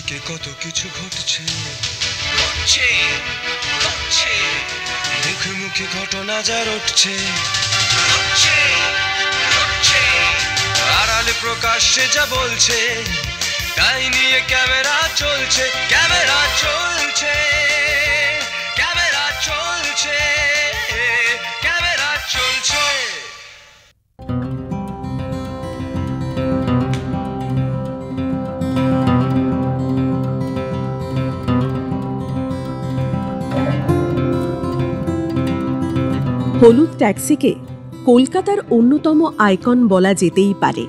চারিদিকে কত কিছু ঘটছে, মুখে মুখে ঘটনা যা রটছে, আড়ালে প্রকাশ্যে যা বলছে, তাই নিয়ে ক্যামেরা চলছে, ক্যামেরা চলছে, ক্যামেরা চলছে, ক্যামেরা চলছে। হলুদ ট্যাক্সিকে কলকাতার অন্যতম আইকন বলা যেতেই পারে।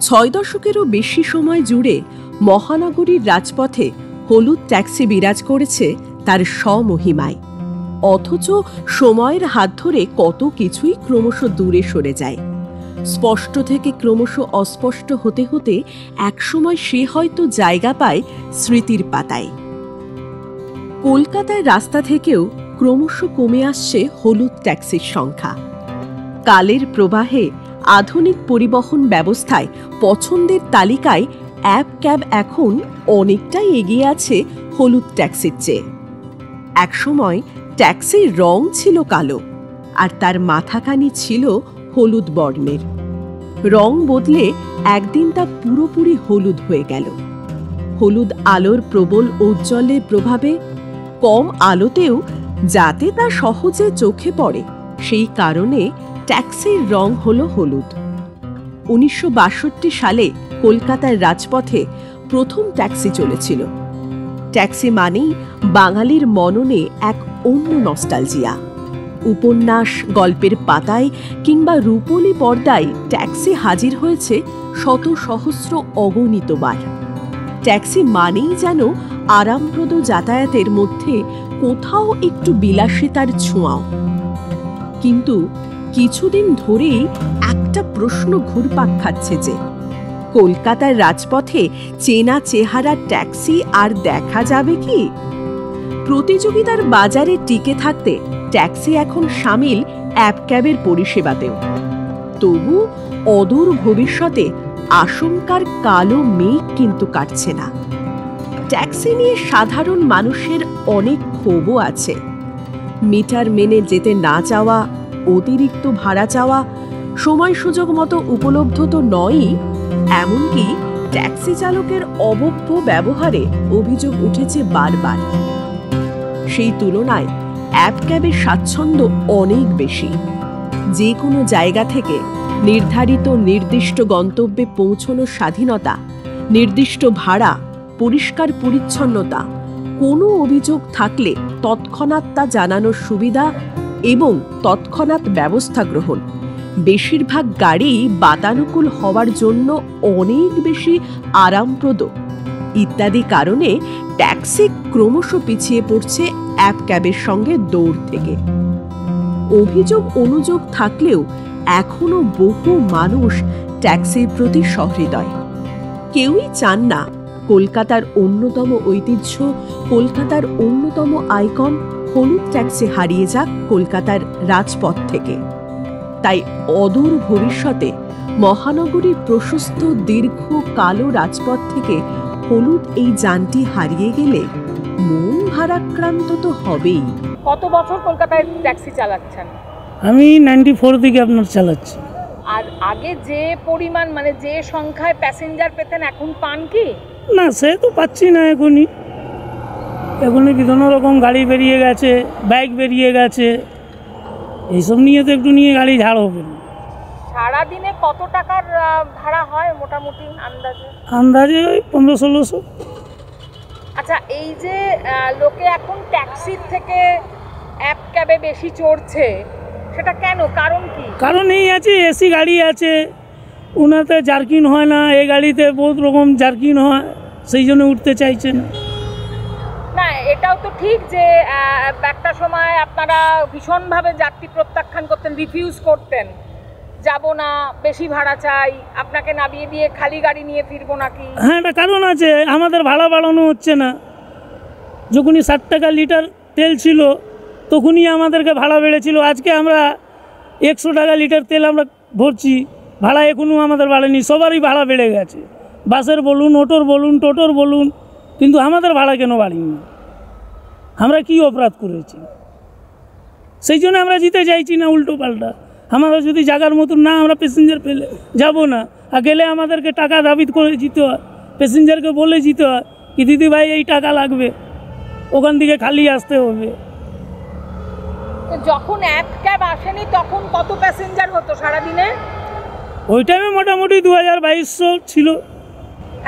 6 দশকেরও বেশি সময় জুড়ে মহানগরীর রাজপথে হলুদ ট্যাক্সি বিরাজ করেছে তার স্বমহিমায়। অথচ সময়ের হাত ধরে কত কিছুই ক্রমশ দূরে সরে যায়। স্পষ্ট থেকে ক্রমশ অস্পষ্ট হতে হতে একসময় সে হয়তো জায়গা পায় স্মৃতির পাতায়। কলকাতার রাস্তা থেকেও ক্রমশ কমে আসছে হলুদ ট্যাক্সির সংখ্যা। কালের প্রবাহে আধুনিক পরিবহন ব্যবস্থায় পছন্দের তালিকায় অ্যাপ ক্যাব এখন অনেকটাই এগিয়ে আছে হলুদ ট্যাক্সির চেয়ে। একসময় ট্যাক্সির রং ছিল কালো, আর তার মাথাকানি ছিল হলুদ বর্ণের। রং বদলে একদিন তা পুরোপুরি হলুদ হয়ে গেল। হলুদ আলোর প্রবল ঔজ্জ্বল্যের প্রভাবে কম আলোতেও যাতে তা সহজে চোখে পড়ে, সেই কারণে ট্যাক্সির রং হলো হলুদ। 1962 সালে কলকাতার রাজপথে প্রথম ট্যাক্সি চলেছিল। ট্যাক্সি মানেই বাঙালির মননে এক অন্য নস্টালজিয়া। উপন্যাস, গল্পের পাতায় কিংবা রূপলি পর্দায় ট্যাক্সি হাজির হয়েছে শত সহস্র অগণিতবার। ট্যাক্সি মানেই যেন আরামপ্রদ যাতায়াতের মধ্যে কোথাও একটু বিলাসিতার ছোঁয়াও। কিন্তু কিছুদিন ধরেই একটা প্রশ্ন ঘুরপাক খাচ্ছে যে কলকাতার রাজপথে চেনা চেহারা ট্যাক্সি আর দেখা যাবে কি? প্রতিযোগিতার বাজারে টিকে থাকতে ট্যাক্সি এখন সামিল অ্যাপ ক্যাবের পরিষেবাতেও। তবু অদূর ভবিষ্যতে আশঙ্কার কালো মেঘ কিন্তু কাটছে না। ট্যাক্সি নিয়ে সাধারণ মানুষের অনেক ক্ষোভও আছে। মিটার মেনে যেতে না চাওয়া, অতিরিক্ত ভাড়া চাওয়া, সময় সুযোগ মতো উপলব্ধ তো নয়ই, এমনকি ট্যাক্সি চালকের অবব্য ব্যবহারে অভিযোগ উঠেছে বারবার। সেই তুলনায় অ্যাপ ক্যাবের স্বাচ্ছন্দ্য অনেক বেশি। যে কোনো জায়গা থেকে নির্ধারিত নির্দিষ্ট গন্তব্যে পৌঁছানোর স্বাধীনতা, নির্দিষ্ট ভাড়া, পরিষ্কার পরিচ্ছন্নতা, কোনো অভিযোগ থাকলে তৎক্ষণাৎ তা জানানোর সুবিধা এবং তৎক্ষণাৎ ব্যবস্থা গ্রহণ। বেশিরভাগ গাড়ি বাতানুকূল হওয়ার জন্য অনেক বেশি আরামপ্রদ ইত্যাদি কারণে ট্যাক্সি ক্রমশ পিছিয়ে পড়ছে অ্যাপ ক্যাবের সঙ্গে দৌড় থেকে। অভিযোগ অনুযোগ থাকলেও এখনো বহু মানুষ ট্যাক্সির প্রতি সহৃদয়। কেউই চান না কলকাতার অন্যতম ঐতিহ্য, কলকাতার অন্যতম আইকন হলুদ ট্যাক্সি হারিয়ে যাক কলকাতার রাজপথ থেকে। তাই অদূর ভবিষ্যতে মহানগরীর প্রশস্ত দীর্ঘ কালো রাজপথ থেকে হলুদ এই যানটি হারিয়ে গেলে মন ভারাক্রান্ত তো হবেই। কত বছর কলকাতায় ট্যাক্সি চালাচ্ছেন? আমি 94 থেকে আপনার চালাচ্ছি। আর আগে যে পরিমাণ, মানে যে সংখ্যায় প্যাসেঞ্জার পেতেন, এখন পান কি? না, সে তো পাচ্ছি না। এখনই বিভিন্ন রকম গাড়ি বেরিয়ে গেছে, বাইক বেরিয়ে গেছে, এইসব নিয়ে তো একটু নিয়ে গাড়ি ঝাড় হবে না। সারাদিনে কত টাকার ভাড়া হয় মোটামুটি আন্দাজে? আন্দাজে ওই 1500-1600। আচ্ছা, এই যে লোকে এখন ট্যাক্সির থেকে অ্যাপ ক্যাবে বেশি চড়ছে, সেটা কেন? কারণ কি? কারণ এই আছে, এসি গাড়ি আছে, ওনাতে জার্কিং হয় না। এই গাড়িতে বহুত রকম জার্কিং হয়, সেই জন্য উঠতে চাইছে না। না, এটাও তো ঠিক যে একটা সময় আপনারা ভীষণভাবে যাত্রী প্রত্যাখ্যান করতেন, রিফিউজ করতেন, যাব না, বেশি ভাড়া চাই, আপনাকে নামিয়ে দিয়ে খালি গাড়ি নিয়ে ফিরবো নাকি। হ্যাঁ, একটা কারণ আছে, আমাদের ভাড়া বাড়ানো হচ্ছে না। যখনই 60 টাকা লিটার তেল ছিল তখনই আমাদেরকে ভাড়া বেড়েছিল। আজকে আমরা 100 টাকা লিটার তেল আমরা ভরছি, ভাড়া এখনও আমাদের বাড়েনি। সবারই ভাড়া বেড়ে গেছে, বাসের বলুন, অটোর বলুন, টোটোর বলুন, কিন্তু আমাদের ভাড়া কেন বাড়িনি? আমরা কি অপরাধ করেছি? সেই জন্য আমরা যেতে চাইছি না উল্টো পাল্টা। আমরা যদি জায়গার মতন না আমরা প্যাসেঞ্জার পেলে যাব না, আর গেলে আমাদেরকে টাকা দাবি করে যেতে হয়, প্যাসেঞ্জারকে বলে যেতে হয় কি দিদি ভাই এই টাকা লাগবে, ওখান থেকে খালি আসতে হবে। তো যখন অ্যাপ ক্যাব আসেনি তখন কত প্যাসেঞ্জার হতো সারাদিনে? ওই টাইমে মোটামুটি 2200 ছিল।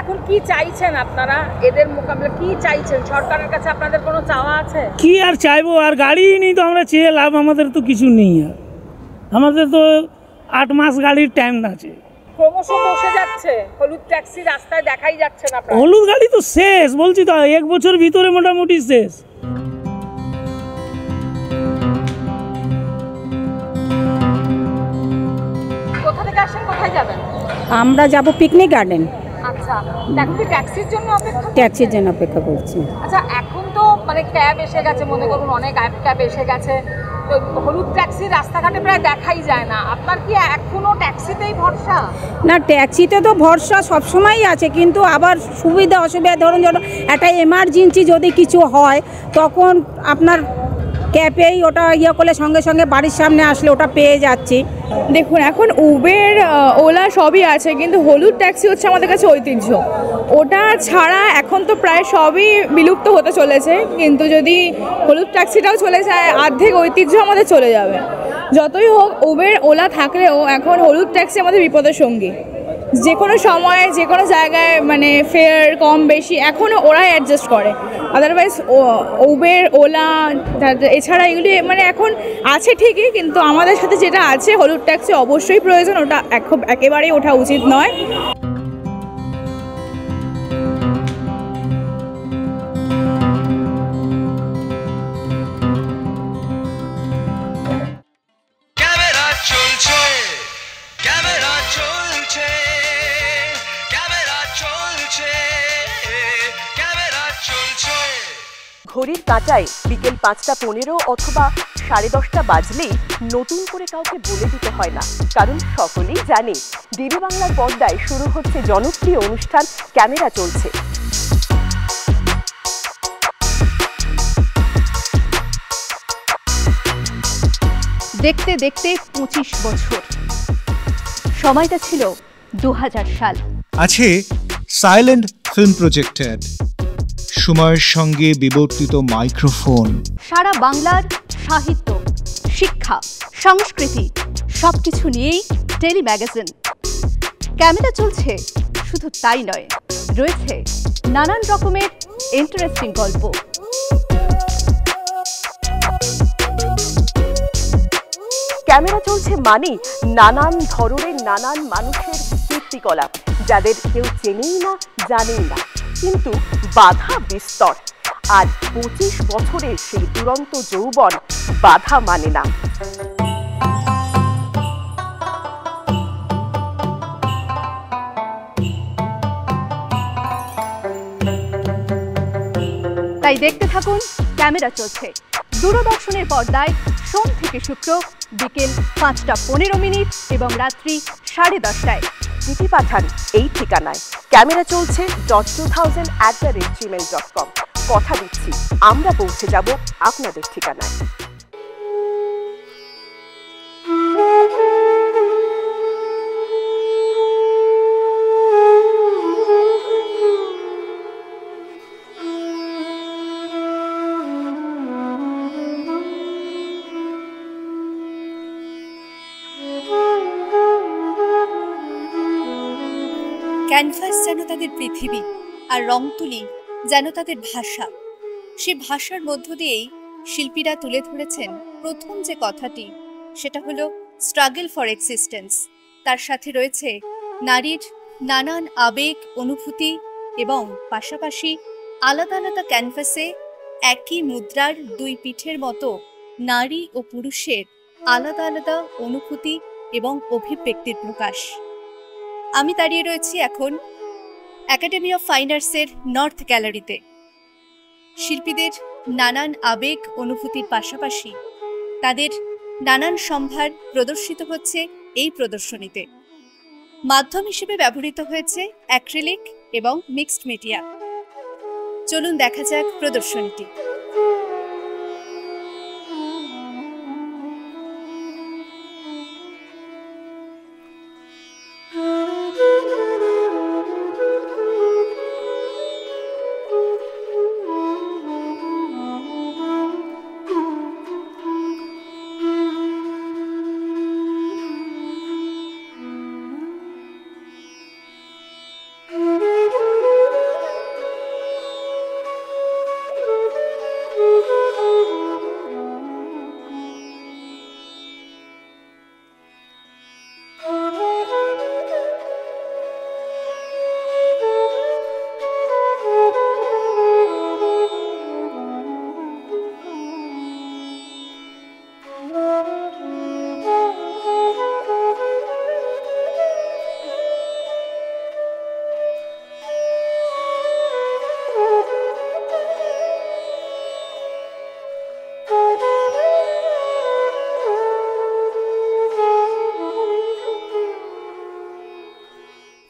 এখন কি চাইছেন আপনারা? এদের মোকাবিলা কি চাইছেন? সরকারের কাছে আপনাদের কোনো চাওয়া আছে? কি আর চাইবো, আর গাড়ি নেই তো আমরা চেয়ে লাভ, আমাদের তো কিছু নেই। আর আমাদের তো 8 মাস গাড়ির টাইম আছে। ক্রমশ বসে যাচ্ছে হলুদ ট্যাক্সি, রাস্তায় দেখাই যাচ্ছে না। হলুদ গাড়ি তো শেষ, বলছি তো 1 বছর ভিতরে মোটামুটি শেষ। কোথা থেকে আসেন, কোথায় যাবেন? আমরা যাব পিকনিক গার্ডেন। আচ্ছা, এখন কি ট্যাক্সির জন্য অপেক্ষা? ট্যাক্সির জন্য অপেক্ষা করছি। আচ্ছা, এখন তো মানে ক্যাব এসে গেছে, মনে করুন অনেক অ্যাপ ক্যাব এসে গেছে, তো হলুদ ট্যাক্সি রাস্তাঘাটে প্রায় দেখাই যায় না। আপনার কি এখনো ট্যাক্সিতেই ভরসা? না, ট্যাক্সিতে তো ভরসা সবসময়ই আছে, কিন্তু আবার সুবিধা অসুবিধা, ধরুন একটা এমার্জেন্সি যদি কিছু হয় তখন আপনার ক্যাবেই ওটা করলে সঙ্গে সঙ্গে বাড়ির সামনে আসলে ওটা পেয়ে যাচ্ছি। দেখুন, এখন উবের ওলা সবই আছে, কিন্তু হলুদ ট্যাক্সি হচ্ছে আমাদের কাছে ঐতিহ্য। ওটা ছাড়া এখন তো প্রায় সবই বিলুপ্ত হতে চলেছে, কিন্তু যদি হলুদ ট্যাক্সিটাও চলে যায় অর্ধেক ঐতিহ্য আমাদের চলে যাবে। যতই হোক উবের ওলা থাকলেও এখন হলুদ ট্যাক্সি আমাদের বিপদের সঙ্গী। যে কোনো সময়ে যে কোনো জায়গায় মানে ফেয়ার কম বেশি এখনও ওরাই অ্যাডজাস্ট করে। আদারওয়াইজ উবের ওলা এছাড়া এগুলি মানে এখন আছে ঠিকই, কিন্তু আমাদের সাথে যেটা আছে হলুদ ট্যাক্সি অবশ্যই প্রয়োজন, ওটা একেবারেই ওঠা উচিত নয়। ক্যামেরা চলছে, ক্যামেরা চলছে, ক্যামেরা চলছে, ক্যামেরা চলছে। ঘড়ির কাঁটায় বিকেল 5:15 অথবা 10:30 বাজলেই নতুন করে কাউকে বলে দিতে হয় না, কারণ সকলেই জানে ডিডি বাংলার পর্দায় শুরু হচ্ছে জনপ্রিয় অনুষ্ঠান ক্যামেরা চলছে। দেখতে দেখতে 25 বছর, সময়টা ছিল 2000 সাল। আছে সাইলেন্ট ফিল্ম প্রজেক্টেড, সময়ের সঙ্গে বিবর্তিত মাইক্রোফোন, সারা বাংলার সাহিত্য, শিক্ষা, সংস্কৃতি সবকিছু নিয়েই টেলি ম্যাগাজিন। ক্যামেরা চলছে শুধু তাই নয়, রয়েছে নানান রকমের ইন্টারেস্টিং গল্প। ক্যামেরা চলছে মানে নানান ধরনের নানান মানুষের কীর্তিকলাপ, যাদের কেউ চেনেই না, জানেই না, কিন্তু বাধা বিস্তর। আর 25 বছরের সেই দুরন্ত যৌবন বাধা মানে না। তাই দেখতে থাকুন ক্যামেরা চলছে দূরদর্শনের পর্দায় সোম থেকে শুক্র বিকেল 5:15 এবং রাত্রি 10:30টায়। চিঠি পাঠান এই ঠিকানায় ক্যামেরা চলছে .2000@gmail.com। কথা দিচ্ছি আমরা পৌঁছে যাব আপনাদের ঠিকানায়। ক্যানভাস যেন তাদের পৃথিবী, আর রং তুলি যেন তাদের ভাষা। সে ভাষার মধ্য দিয়েই শিল্পীরা তুলে ধরেছেন প্রথম যে কথাটি, সেটা হলো স্ট্রাগল ফর এক্সিস্টেন্স। তার সাথে রয়েছে নারীর নানান আবেগ, অনুভূতি এবং পাশাপাশি আলাদা আলাদা ক্যানভাসে একই মুদ্রার দুই পিঠের মতো নারী ও পুরুষের আলাদা আলাদা অনুভূতি এবং অভিব্যক্তির প্রকাশ। আমি দাঁড়িয়ে রয়েছি এখন একাডেমি অফ ফাইন আর্টসের নর্থ গ্যালারিতে। শিল্পীদের নানান আবেগ অনুভূতির পাশাপাশি তাদের নানান সম্ভার প্রদর্শিত হচ্ছে এই প্রদর্শনীতে। মাধ্যম হিসেবে ব্যবহৃত হয়েছে অ্যাক্রিলিক এবং মিক্সড মিডিয়া। চলুন দেখা যাক প্রদর্শনীটি।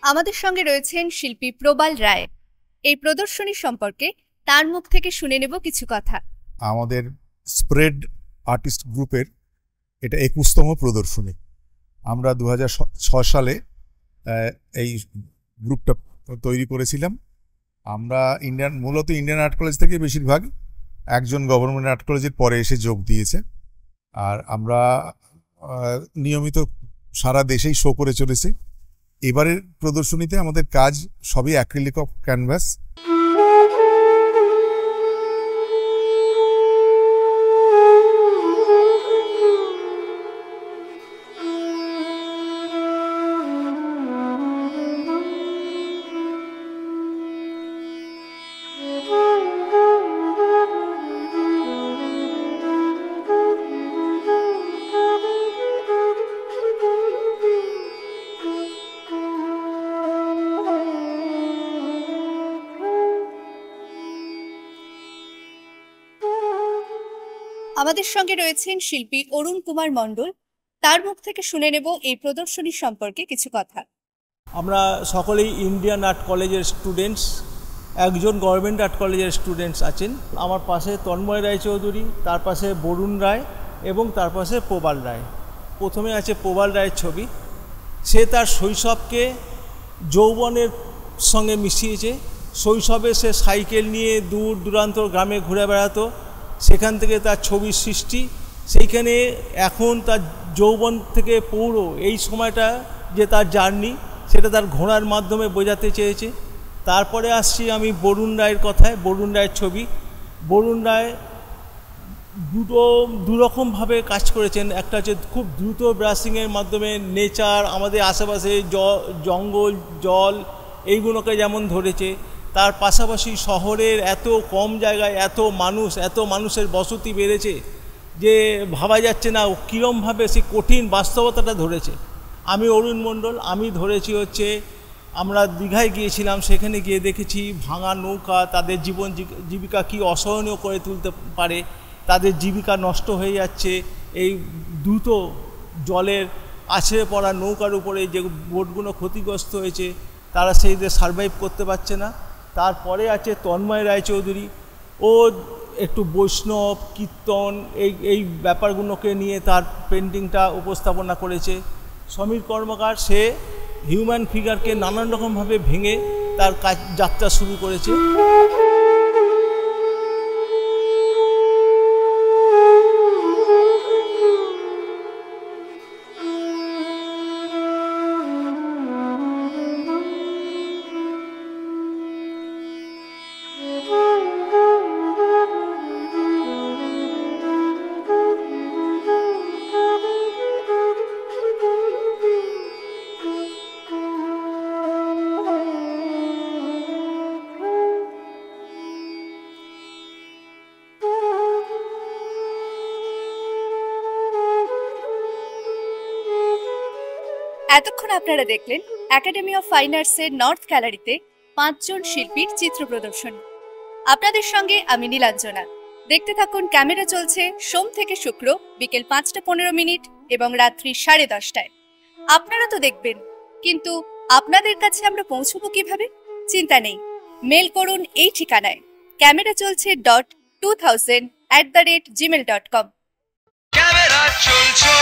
আমাদের সঙ্গে রয়েছেন শিল্পী প্রবাল রায়। এই প্রদর্শনী সম্পর্কে তার মুখ থেকে শুনে নেব কিছু কথা। আমাদের স্প্রেড আর্টিস্ট গ্রুপের এটা 21তম প্রদর্শনী। আমরা 2006 সালে এই গ্রুপটা তৈরি করেছিলাম। আমরা মূলত ইন্ডিয়ান আর্ট কলেজ থেকে বেশিরভাগ, একজন গভর্নমেন্ট আর্ট কলেজের পরে এসে যোগ দিয়েছে। আর আমরা নিয়মিত সারা দেশেই শো করে চলেছি। এবারের প্রদর্শনীতে আমাদের কাজ সবই অ্যাক্রিলিক অফ ক্যানভাস। আমাদের সঙ্গে রয়েছেন শিল্পী অরুণ কুমার মণ্ডল। তার মুখ থেকে শুনে নেব এই প্রদর্শনী সম্পর্কে কিছু কথা। আমরা সকলেই ইন্ডিয়ান আর্ট কলেজের স্টুডেন্টস, একজন গভর্নমেন্ট আর্ট কলেজের স্টুডেন্টস আছেন। আমার পাশে তন্ময় রায়চৌধুরী, তার পাশে বরুণ রায় এবং তার পাশে প্রবাল রায়। প্রথমে আছে প্রবাল রায়ের ছবি। সে তার শৈশবকে যৌবনের সঙ্গে মিশিয়েছে। শৈশবে সে সাইকেল নিয়ে দূর দূরান্ত গ্রামে ঘুরে বেড়াতো, সেখান থেকে তার ছবির সৃষ্টি। সেইখানে এখন তার যৌবন থেকে পৌর এই সময়টা যে তার জার্নি, সেটা তার ঘোড়ার মাধ্যমে বোঝাতে চেয়েছে। তারপরে আসছি আমি বরুণ রায়ের কথায়। বরুণ রায়ের ছবি। বরুণ রায় দুরকমভাবে কাজ করেছেন। একটা হচ্ছে খুব দ্রুত ব্রাশিংয়ের মাধ্যমে নেচার, আমাদের আশেপাশে জঙ্গল, জল, এইগুলোকে যেমন ধরেছে। তার পাশাপাশি শহরের এত কম জায়গায় এত মানুষের বসতি বেড়েছে যে ভাবা যাচ্ছে না কীরমভাবে সে কঠিন বাস্তবতাটা ধরেছে। আমি অরুণ মণ্ডল, আমি ধরেছি হচ্ছে আমরা দীঘায় গিয়েছিলাম, সেখানে গিয়ে দেখেছি ভাঙা নৌকা, তাদের জীবিকা কী অসহনীয় করে তুলতে পারে। তাদের জীবিকা নষ্ট হয়ে যাচ্ছে এই দ্রুত জলের আছড়ে পড়া নৌকার উপরে, যে বোটগুলো ক্ষতিগ্রস্ত হয়েছে, তারা সেইদের সারভাইভ করতে পারছে না। তারপরে আছে তন্ময় রায়চৌধুরী। ও একটু বৈষ্ণব, কীর্তন, এই ব্যাপারগুলোকে নিয়ে তার পেন্টিংটা উপস্থাপনা করেছে। সমীর কর্মকার, সে হিউম্যান ফিগারকে নানান রকমভাবে ভেঙে তার কাজ যাত্রা শুরু করেছে। এতক্ষণ আপনারা দেখলেন একাডেমি অফ ফাইন আর্টসের নর্থ গ্যালারিতে 5 জন শিল্পীর চিত্র প্রদর্শনী। আপনাদের সঙ্গে আমি নীলাঞ্জনা। দেখতে থাকুন ক্যামেরা চলছে সোম থেকে শুক্র বিকেল 5:15 এবং রাত্রি 10:30টায়। আপনারা তো দেখবেন, কিন্তু আপনাদের কাছে আমরা পৌঁছবো কিভাবে? চিন্তা নেই, মেল করুন এই ঠিকানায় ক্যামেরা চলছে .2000@gmail.com। ক্যামেরা চলছে।